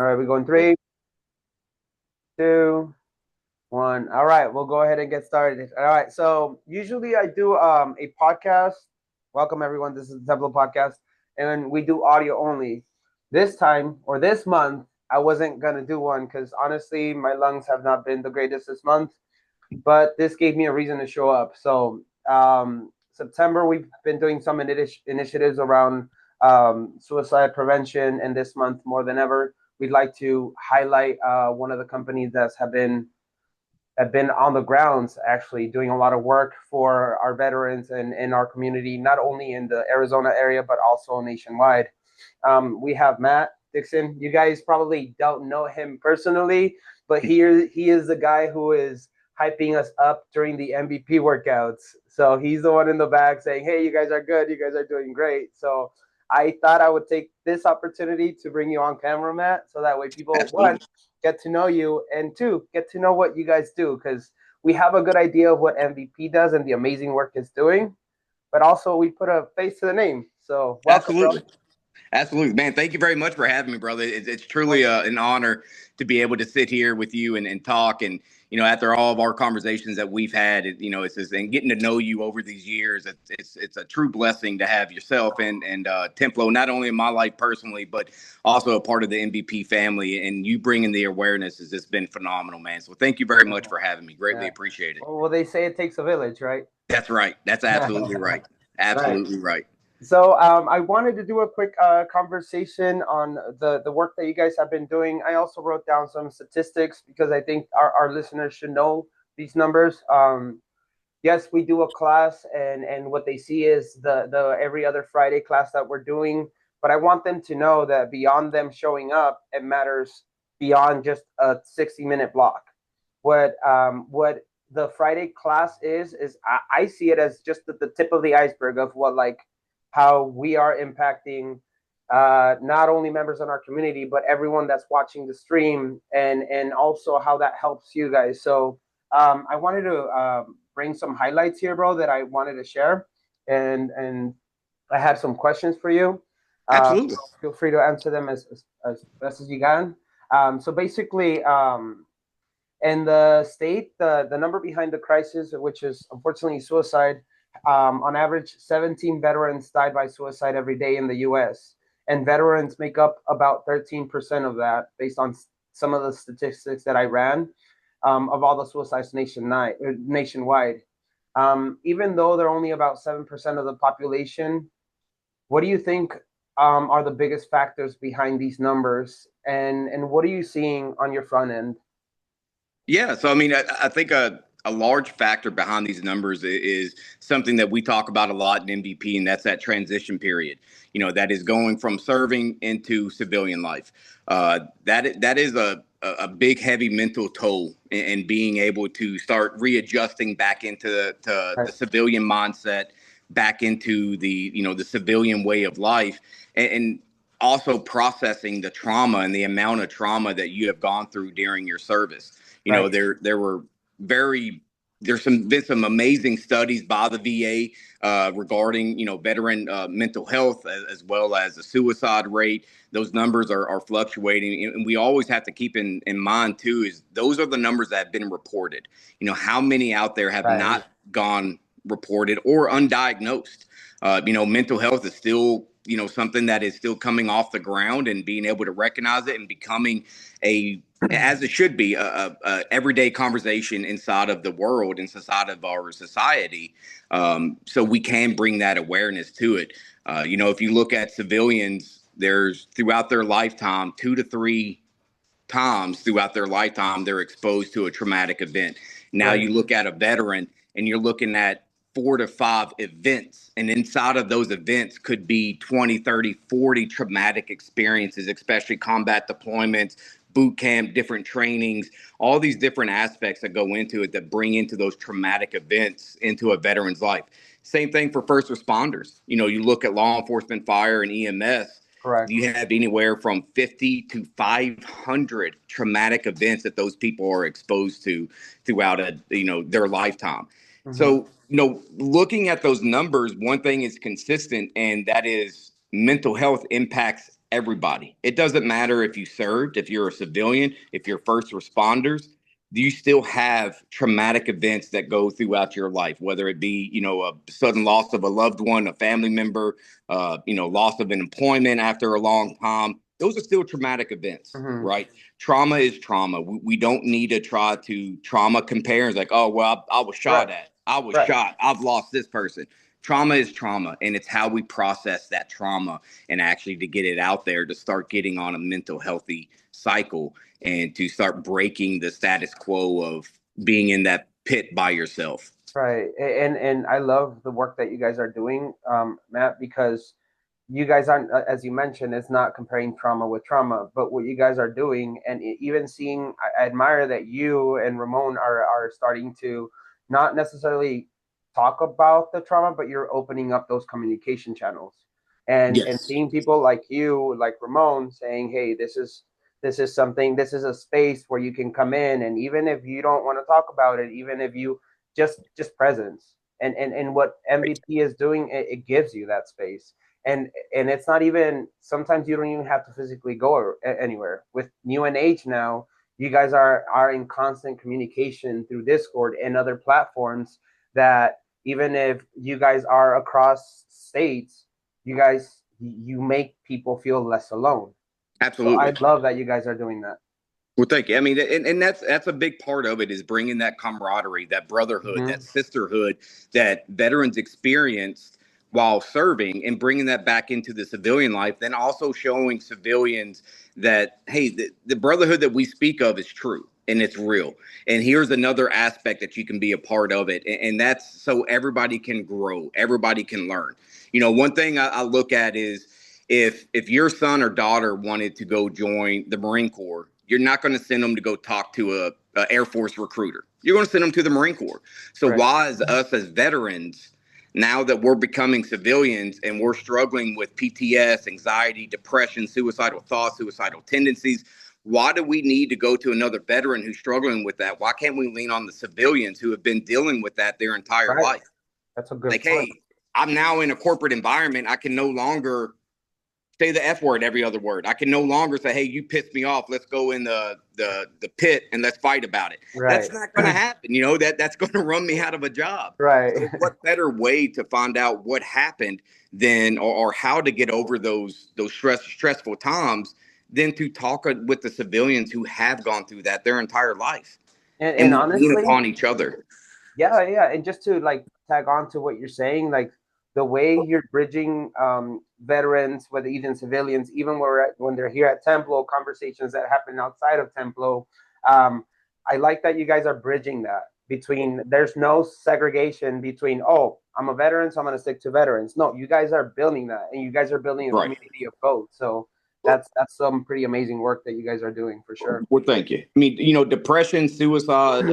All right, we're going three, two, one. All right, we'll go ahead and get started. All right, so usually I do a podcast. Welcome everyone. This is the Temple Podcast, and we do audio only. This time or this month, I wasn't gonna do one because honestly, my lungs have not been the greatest this month. But this gave me a reason to show up. So September, we've been doing some initiatives around suicide prevention, and this month more than ever, we'd like to highlight one of the companies that have been on the grounds actually doing a lot of work for our veterans and in our community, not only in the Arizona area but also nationwide. We have Matt Dixon. You guys probably don't know him personally, but he is the guy who is hyping us up during the MVP workouts. So he's the one in the back saying, "Hey, you guys are good. You guys are doing great." So I thought I would take this opportunity to bring you on camera, Matt, so that way people, one, Absolutely. get to know you, and two, get to know what you guys do, because we have a good idea of what MVP does and the amazing work it's doing, but also we put a face to the name. So welcome, bro. Absolutely. Absolutely, man. Thank you very much for having me, brother. It's truly an honor to be able to sit here with you and talk. And after all of our conversations that we've had, it's just and getting to know you over these years. It's a true blessing to have yourself and Templo not only in my life personally, but also a part of the MVP family. And you bringing the awareness has just been phenomenal, man. So thank you very much for having me. Greatly Yeah. appreciate it. Well, they say it takes a village, right? That's right. That's absolutely right. Right. Absolutely right. So I wanted to do a quick conversation on the work that you guys have been doing. I also wrote down some statistics because I think our listeners should know these numbers. Yes, we do a class, and what they see is the every other Friday class that we're doing. But I want them to know that beyond them showing up, it matters beyond just a 60-minute block. What the Friday class is I see it as just the tip of the iceberg of what, like, how we are impacting not only members in our community but everyone that's watching the stream, and also how that helps you guys. So I wanted to bring some highlights here, bro, that I wanted to share, and I have some questions for you. Absolutely. Feel free to answer them as best as you can. So basically, in the state, the number behind the crisis, which is unfortunately suicide, on average, 17 veterans died by suicide every day in the U.S. And veterans make up about 13% of that, based on some of the statistics that I ran, of all the suicides nationwide. Even though they're only about 7% of the population, what do you think are the biggest factors behind these numbers? And what are you seeing on your front end? Yeah, so I mean, I think a large factor behind these numbers is something that we talk about a lot in MVP, and that's that transition period. That is going from serving into civilian life. That is a big, heavy mental toll in being able to start readjusting back into the Right. civilian mindset, back into the civilian way of life, and also processing the trauma and the amount of trauma that you have gone through during your service. Right. There were very there's been some amazing studies by the VA regarding veteran mental health, as well as the suicide rate. Those numbers are fluctuating, and we always have to keep in mind too is those are the numbers that have been reported. How many out there have Right. not gone reported or undiagnosed? Mental health is still something that is still coming off the ground, and being able to recognize it and becoming as it should be, a everyday conversation inside of the world, inside of our society, so we can bring that awareness to it. If you look at civilians, there's throughout their lifetime, 2 to 3 times throughout their lifetime, they're exposed to a traumatic event. Now Right. you look at a veteran, and you're looking at 4 to 5 events. And inside of those events could be 20, 30, 40 traumatic experiences, especially combat deployments, boot camp, different trainings, all these different aspects that go into it that bring into those traumatic events into a veteran's life. Same thing for first responders. You look at law enforcement, fire, and EMS. Correct. You have anywhere from 50 to 500 traumatic events that those people are exposed to throughout their lifetime. Hmm. So, looking at those numbers, one thing is consistent, and that is mental health impacts everybody. It doesn't matter if you served, if you're a civilian, if you're first responders, you still have traumatic events that go throughout your life, whether it be, a sudden loss of a loved one, a family member, loss of an employment after a long time. Those are still traumatic events, Mm-hmm. right? Trauma is trauma. We don't need to try to trauma compare. It's like, oh, well, I was shot Right. at. I was Right. shot. I've lost this person. Trauma is trauma, and it's how we process that trauma and actually to get it out there to start getting on a mental healthy cycle and to start breaking the status quo of being in that pit by yourself. Right. And I love the work that you guys are doing, Matt, because you guys aren't, as you mentioned, it's not comparing trauma with trauma, but what you guys are doing, and even seeing, I admire that you and Ramon are starting to not necessarily talk about the trauma, but you're opening up those communication channels, and Yes, seeing people like you, like Ramon, saying, "Hey, this is something, this is a space where you can come in, and even if you don't want to talk about it, even if you just presence." And what MVP is doing, it gives you that space, and it's not even, sometimes you don't even have to physically go anywhere. With new and age now, you guys are in constant communication through Discord and other platforms, that even if you guys are across states, you make people feel less alone. So I absolutely. love that you guys are doing that. Well, thank you. I mean, and that's a big part of it is bringing that camaraderie, that brotherhood, that Mm-hmm. sisterhood that veterans experienced while serving, and bringing that back into the civilian life. Then also showing civilians that, hey, the brotherhood that we speak of is true and it's real. And here's another aspect that you can be a part of it, and that's so everybody can grow, everybody can learn. One thing I look at is if your son or daughter wanted to go join the Marine Corps, you're not going to send them to go talk to a Air Force recruiter. You're going to send them to the Marine Corps. So Right. why is us as veterans, now that we're becoming civilians and we're struggling with PTS, anxiety, depression, suicidal thoughts, suicidal tendencies, why do we need to go to another veteran who's struggling with that? Why can't we lean on the civilians who have been dealing with that their entire Right. life? That's a good Like, point. hey, I'm now in a corporate environment. I can no longer say the F word every other word. I can no longer say, hey, you pissed me off. Let's go in the pit and let's fight about it. Right. That's not going to happen. That's going to run me out of a job. Right. So what better way to find out what happened than, or how to get over those stressful times, than to talk with the civilians who have gone through that their entire life, And and we lean honestly, upon each other. yeah, and just to like tag on to what you're saying, like the way you're bridging veterans, whether even civilians, even when they're here at Templo, conversations that happen outside of Templo, um, I like that you guys are bridging that between. There's no segregation between, oh, I'm a veteran, so I'm going to stick to veterans. No, you guys are building that, and you guys are building a Right. community of both. So that's some pretty amazing work that you guys are doing for sure. Well, thank you. I mean, depression, suicide,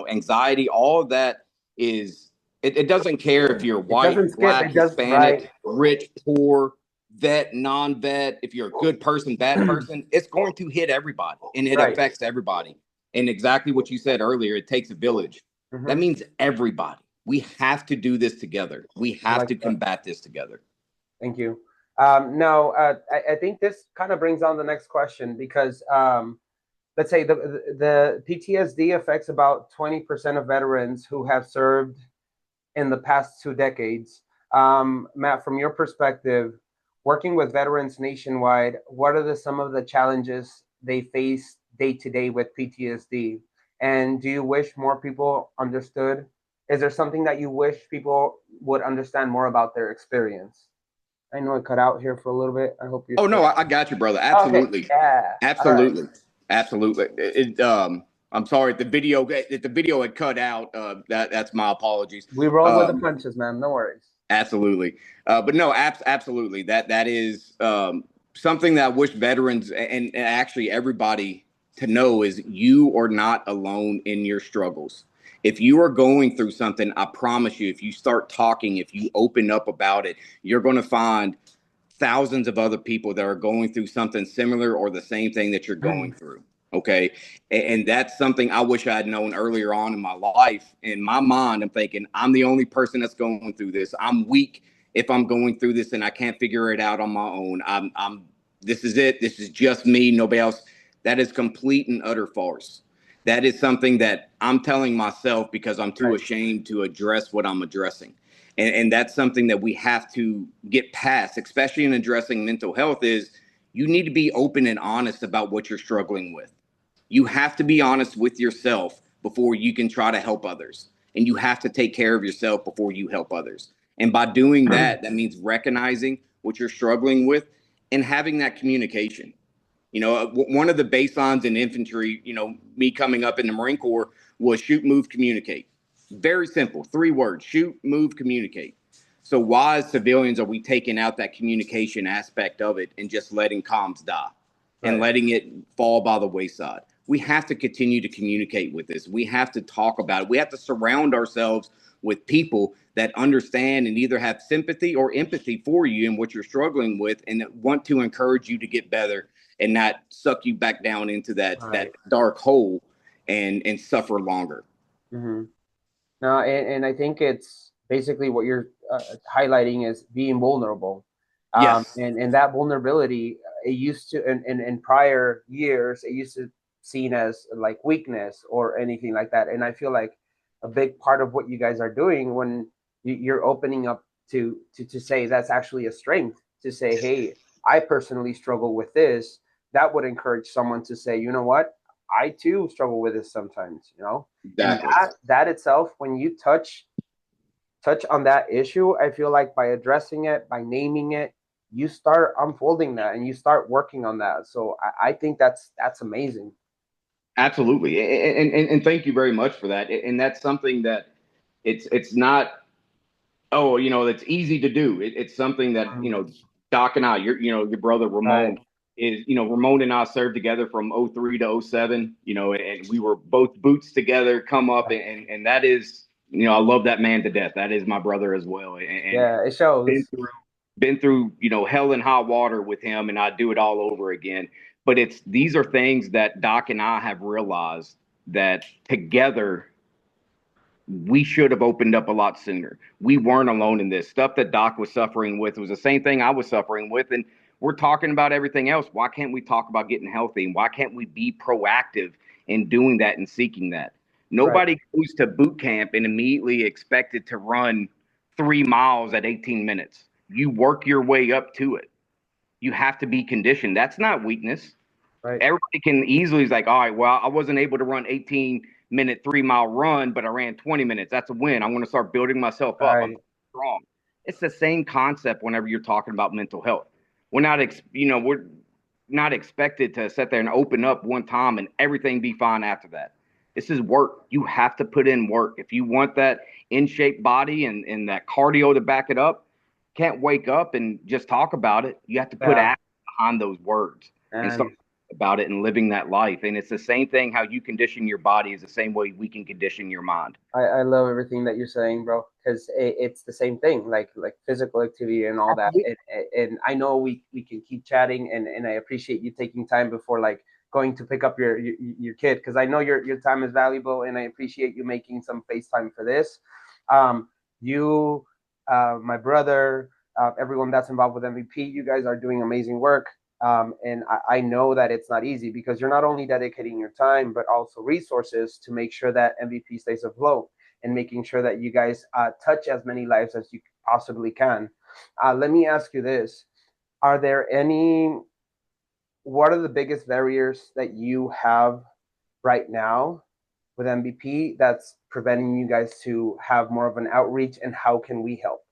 anxiety, all of that is, it doesn't care if you're It white, doesn't skip. black, It does right. Hispanic, rich, poor, vet, non-vet. If you're a good person, bad person, it's going to hit everybody, and it Right. affects everybody. And exactly what you said earlier, it takes a village. That Mm-hmm. means everybody. We have to do this together. We I have like to that. combat this together. Thank you. Now, I think this kind of brings on the next question, because let's say the PTSD affects about 20% of veterans who have served in the past 2 decades. Matt, from your perspective, working with veterans nationwide, what are some of the challenges they face day to day with PTSD? And do you wish more people understood? Is there something that you wish people would understand more about their experience? I know it cut out here for a little bit. I hope you're Oh still. no, I got you, brother. Okay. Absolutely. Yeah. All right. Absolutely. Absolutely. I'm sorry if the video had cut out. That's my apologies. We roll with the Um, punches, man. No worries. absolutely. But no, absolutely. That is something that I wish veterans and actually everybody to know is you are not alone in your struggles. If you are going through something, I promise you, if you start talking, if you open up about it, you're going to find thousands of other people that are going through something similar or the same thing that you're going through. Okay. And that's something I wish I had known earlier on in my life. In my mind, I'm thinking, I'm the only person that's going through this. I'm weak if I'm going through this and I can't figure it out on my own. I'm this is it. This is just me, nobody else. That is complete and utter farce. That is something that I'm telling myself because I'm too Right. ashamed to address what I'm addressing. And that's something that we have to get past, especially in addressing mental health, is you need to be open and honest about what you're struggling with. You have to be honest with yourself before you can try to help others. And you have to take care of yourself before you help others. And by doing that, that means recognizing what you're struggling with and having that communication. One of the baselines in infantry, me coming up in the Marine Corps was shoot, move, communicate. Very simple, 3 words: shoot, move, communicate. So why, as civilians, are we taking out that communication aspect of it and just letting comms die and Right. letting it fall by the wayside? We have to continue to communicate with this. We have to talk about it. We have to surround ourselves with people that understand and either have sympathy or empathy for you and what you're struggling with, and that want to encourage you to get better and not suck you back down into that Right. dark hole and suffer longer. Mm-hmm. No, and I think it's basically what you're highlighting is being vulnerable. Yes, And that vulnerability, it used to, in prior years, it used to seen as like weakness or anything like that. And I feel like a big part of what you guys are doing when you're opening up to say that's actually a strength, to say, hey, I personally struggle with this. That would encourage someone to say, you know what, I too struggle with this sometimes, and exactly. that itself, when you touch on that issue, I feel like by addressing it, by naming it, you start unfolding that and you start working on that. So I think that's amazing. Absolutely. And thank you very much for that. And that's something that it's not, oh, it's easy to do. It's something that, Doc and I, your brother Right. Ramon is, Ramon and I served together from '03 to '07, and we were both boots together, come up, and that is, I love that man to death. That is my brother as well. And Yeah, it been shows. through, been through, hell and hot water with him, and I'd do it all over again. But these are things that Doc and I have realized that together we should have opened up a lot sooner. We weren't alone in this. Stuff that Doc was suffering with was the same thing I was suffering with. And we're talking about everything else. Why can't we talk about getting healthy? And why can't we be proactive in doing that and seeking that? Right. Nobody goes to boot camp and immediately expected to run 3 miles at 18 minutes. You work your way up to it. You have to be conditioned. That's not weakness. Right. Everybody can easily is like, all right, well, I wasn't able to run 18-minute 3 mile run, but I ran 20 minutes. That's a win. I want to start building myself up. I'm Right. strong. It's the same concept whenever you're talking about mental health. We're not expected to sit there and open up one time and everything be fine after that. This is work. You have to put in work. If you want that in shape body and that cardio to back it up, can't wake up and just talk about it. You have to put Yeah. action behind those words and start And about it and living that life. And it's the same thing. How you condition your body is the same way we can condition your mind. I love everything that you're saying, bro, because it's the same thing, like physical activity and all that. And I know we can keep chatting, and I appreciate you taking time before like going to pick up your kid, because I know your time is valuable, and I appreciate you making some FaceTime for this. You, my brother, everyone that's involved with MVP, you guys are doing amazing work. And I know that it's not easy because you're not only dedicating your time, but also resources to make sure that MVP stays afloat and making sure that you guys touch as many lives as you possibly can. Let me ask you this. Are there any, what are the biggest barriers that you have right now with MVP that's preventing you guys to have more of an outreach, and how can we help?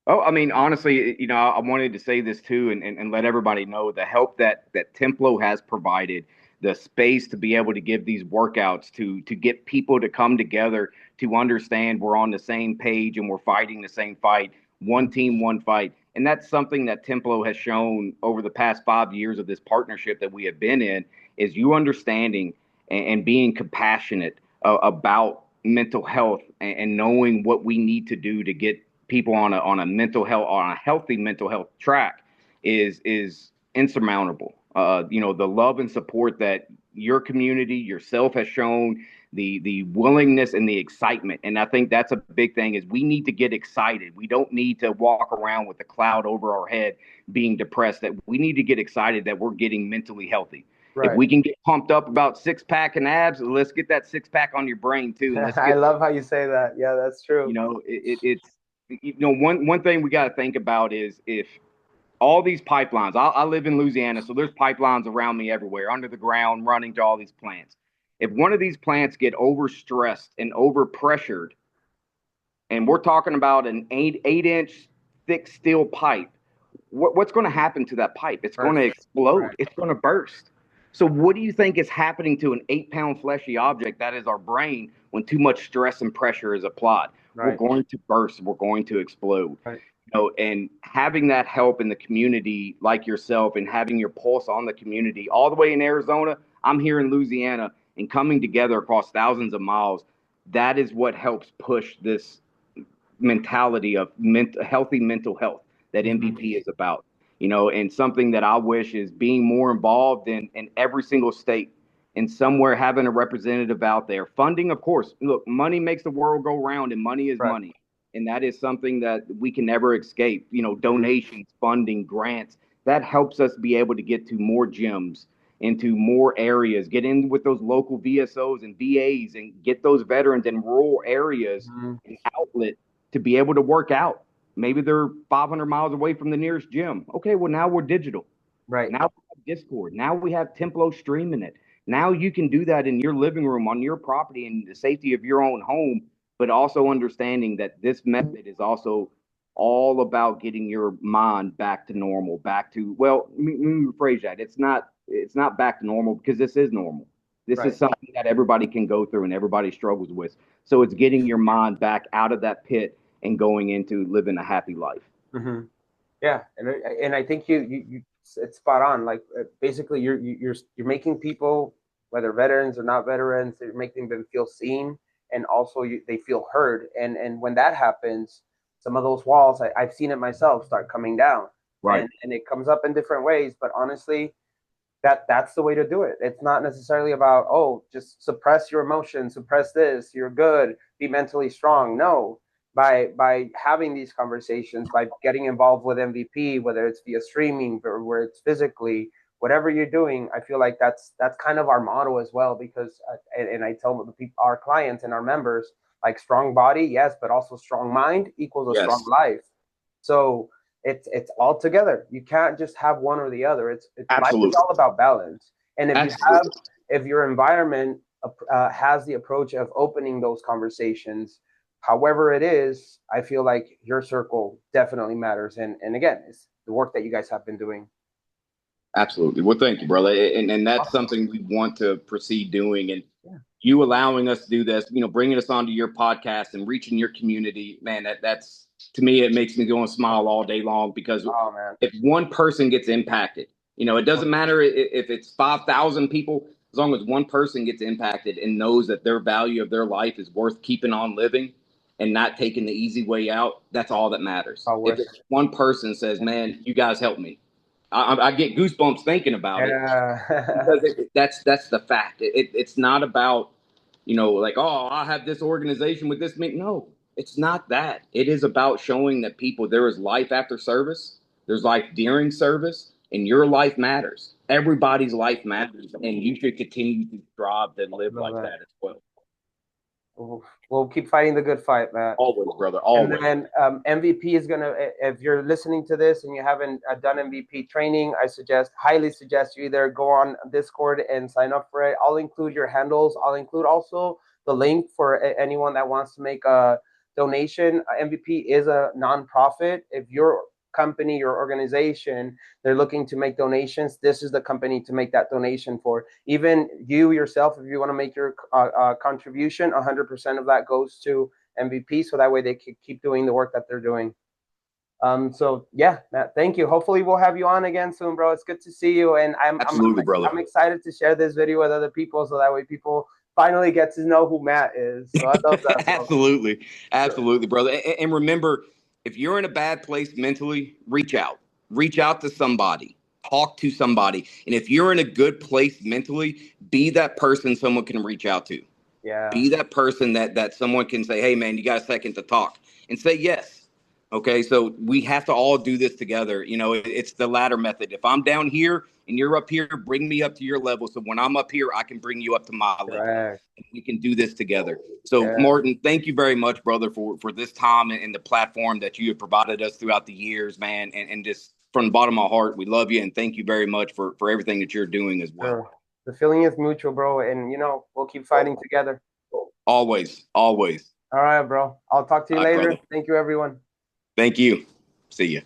Oh, I mean, honestly, I wanted to say this too, and let everybody know the help that Templo has provided, the space to be able to give these workouts, to get people to come together, to understand we're on the same page and we're fighting the same fight, one team, one fight. And that's something that Templo has shown over the past 5 years of this partnership that we have been in, is you understanding and being compassionate about mental health and knowing what we need to do to get people on a mental health, on a healthy mental health track is insurmountable. The love and support that your community, yourself has shown the willingness and the excitement. And I think that's a big thing is we need to get excited. We don't need to walk around with a cloud over our head being depressed. That we need to get excited that we're getting mentally healthy. If Right. we can get pumped up about six pack and abs, let's get that six pack on your brain too. And let's I get, love how you say that. Yeah, that's true. one thing we got to think about is if all these pipelines. I live in Louisiana, so there's pipelines around me everywhere, under the ground, running to all these plants. If one of these plants get overstressed and overpressured, and we're talking about an 8-inch thick steel pipe, what's going to happen to that pipe? It's going to explode. Right. It's going to burst. So what do you think is happening to an 8-pound fleshy object that is our brain when too much stress and pressure is applied? Right. We're going to burst. We're going to explode. Right. And having that help in the community like yourself and having your pulse on the community all the way in Arizona, I'm here in Louisiana, and coming together across thousands of miles, that is what helps push this mentality of healthy mental health that MVP is about. And something that I wish is being more involved in every single state and somewhere having a representative out there. Funding, of course, look, money makes the world go round, and money is money. And that is something that we can never escape. Donations, funding, grants, that helps us be able to get to more gyms, into more areas, get in with those local VSOs and VAs and get those veterans in rural areas an outlet to be able to work out. Maybe they're 500 miles away from the nearest gym. Okay, well, now we're digital. Right. Now we have Discord. Now we have Templo streaming it. Now you can do that in your living room, on your property, in the safety of your own home, but also understanding that this method is also all about getting your mind back to normal, back to, well, let me rephrase that. It's not back to normal, because this is normal. This is something that everybody can go through and everybody struggles with. So it's getting your mind back out of that pit and going into living a happy life. Mm-hmm. Yeah, and I think you it's spot on. Like basically, you're making people, whether veterans or not veterans, you're making them feel seen, and also they feel heard. And when that happens, some of those walls, I've seen it myself, start coming down. Right. And it comes up in different ways. But honestly, that's the way to do it. It's not necessarily about, oh, just suppress your emotions, suppress this, you're good, be mentally strong. No, by having these conversations, by getting involved with MVP, whether it's via streaming or where it's physically, whatever you're doing, I feel like that's kind of our motto as well. Because and I tell the people, our clients and our members, like strong body, yes, but also strong mind equals a strong life. So it's all together. You can't just have one or the other. It's life is all about balance. And if your environment has the approach of opening those conversations, however it is, I feel like your circle definitely matters. And again, it's the work that you guys have been doing. Absolutely. Well, thank you, brother. And that's something we want to proceed doing. And you allowing us to do this, bringing us onto your podcast and reaching your community, man, that's, to me, it makes me go and smile all day long. Because if one person gets impacted, it doesn't matter if it's 5,000 people, as long as one person gets impacted and knows that their value of their life is worth keeping on living and not taking the easy way out, that's all that matters. If it's one person says, man, you guys help me, I get goosebumps thinking about it. Because that's the fact. It's not about, like, oh, I have this organization with this. No, it's not that. It is about showing that people, there is life after service. There's life during service, and your life matters. Everybody's life matters, and you should continue to strive to live like that as well. We'll keep fighting the good fight, Matt. Always, brother. Always. And then MVP is gonna. If you're listening to this and you haven't done MVP training, I highly suggest you either go on Discord and sign up for it. I'll include your handles. I'll include also the link for anyone that wants to make a donation. MVP is a nonprofit. If your company, your organization, they're looking to make donations, this is the company to make that donation for. Even you yourself, if you want to make your contribution, 100% of that goes to MVP, so that way they can keep doing the work that they're doing. So yeah, Matt, thank you. Hopefully we'll have you on again soon, bro. It's good to see you, and Absolutely, brother. I'm excited to share this video with other people, so that way people finally get to know who Matt is. So I love that. Absolutely, brother. And remember, if you're in a bad place mentally, reach out to somebody. talk to somebody. And if you're in a good place mentally, be that person someone can reach out to. Yeah. Be that person that someone can say, hey, man, you got a second to talk, and say yes. Okay, so we have to all do this together. It's the ladder method. If I'm down here and you're up here, bring me up to your level. So when I'm up here, I can bring you up to my level. Correct. We can do this together. So, Yeah. Martin, thank you very much, brother, for this time and the platform that you have provided us throughout the years, man. And just from the bottom of my heart, we love you and thank you very much for everything that you're doing as well. The feeling is mutual, bro, and we'll keep fighting together. Always, always. All right, bro. I'll talk to you All right, later. brother. Thank you, everyone. Thank you. See you.